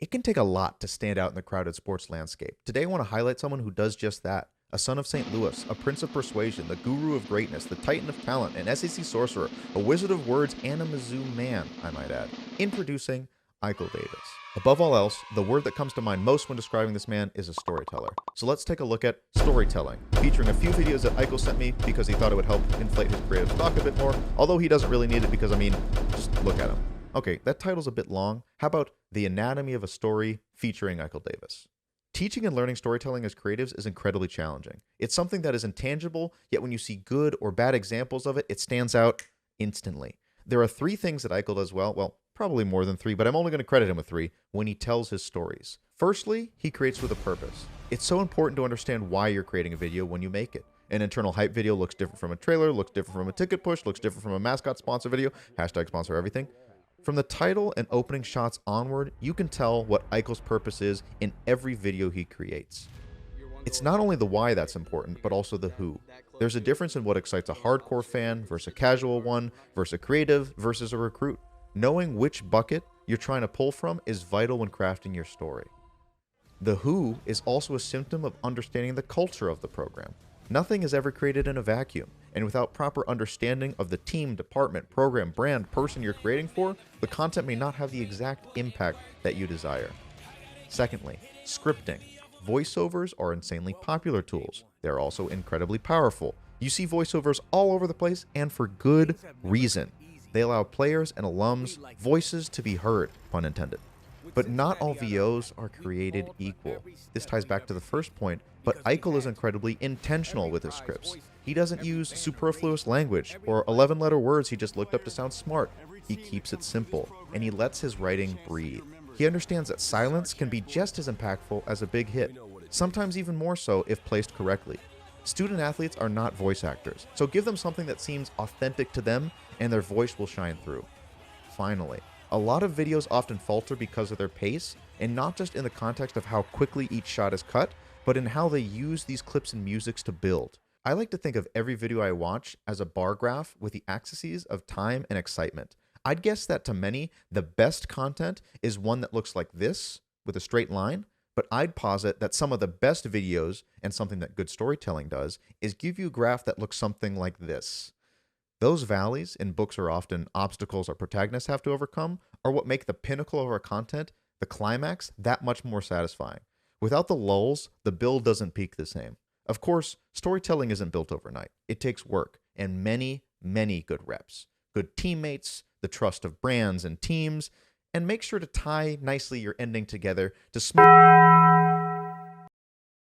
It can take a lot to stand out in the crowded sports landscape. Today, I want to highlight someone who does just that. A son of St. Louis, a prince of persuasion, the guru of greatness, the titan of talent, an SEC sorcerer, a wizard of words, and a Mizzou man, I might add. Introducing Eichel Davis. Above all else, the word that comes to mind most when describing this man is a storyteller. So let's take a look at storytelling, featuring a few videos that Eichel sent me because he thought it would help inflate his creative stock a bit more, although he doesn't really need it because, just look at him. Okay, that title's a bit long. How about The Anatomy of a Story featuring Eichel Davis? Teaching and learning storytelling as creatives is incredibly challenging. It's something that is intangible, yet when you see good or bad examples of it, it stands out instantly. There are three things that Eichel does well, probably more than three, but I'm only going to credit him with three, when he tells his stories. Firstly, he creates with a purpose. It's so important to understand why you're creating a video when you make it. An internal hype video looks different from a trailer, looks different from a ticket push, looks different from a mascot sponsor video, hashtag sponsor everything. From the title and opening shots onward, you can tell what Eichel's purpose is in every video he creates. It's not only the why that's important, but also the who. There's a difference in what excites a hardcore fan versus a casual one, versus a creative versus a recruit. Knowing which bucket you're trying to pull from is vital when crafting your story. The who is also a symptom of understanding the culture of the program. Nothing is ever created in a vacuum, and without proper understanding of the team, department, program, brand, person you're creating for, the content may not have the exact impact that you desire. Secondly, scripting. Voiceovers are insanely popular tools. They're also incredibly powerful. You see voiceovers all over the place, and for good reason. They allow players and alums voices to be heard, pun intended. But not all VOs are created equal. This ties back to the first point, but Eichel is incredibly intentional with his scripts. He doesn't use superfluous language or 11-letter words he just looked up to sound smart. He keeps it simple, and he lets his writing breathe. He understands that silence can be just as impactful as a big hit, sometimes even more so if placed correctly. Student athletes are not voice actors, so give them something that seems authentic to them and their voice will shine through. Finally, a lot of videos often falter because of their pace, and not just in the context of how quickly each shot is cut, but in how they use these clips and musics to build. I like to think of every video I watch as a bar graph with the axes of time and excitement. I'd guess that to many, the best content is one that looks like this, with a straight line, but I'd posit that some of the best videos, and something that good storytelling does, is give you a graph that looks something like this. Those valleys in books are often obstacles our protagonists have to overcome, are what make the pinnacle of our content, the climax, that much more satisfying. Without the lulls, the build doesn't peak the same. Of course, storytelling isn't built overnight. It takes work and many, many good reps. Good teammates, the trust of brands and teams, and make sure to tie nicely your ending together to smooth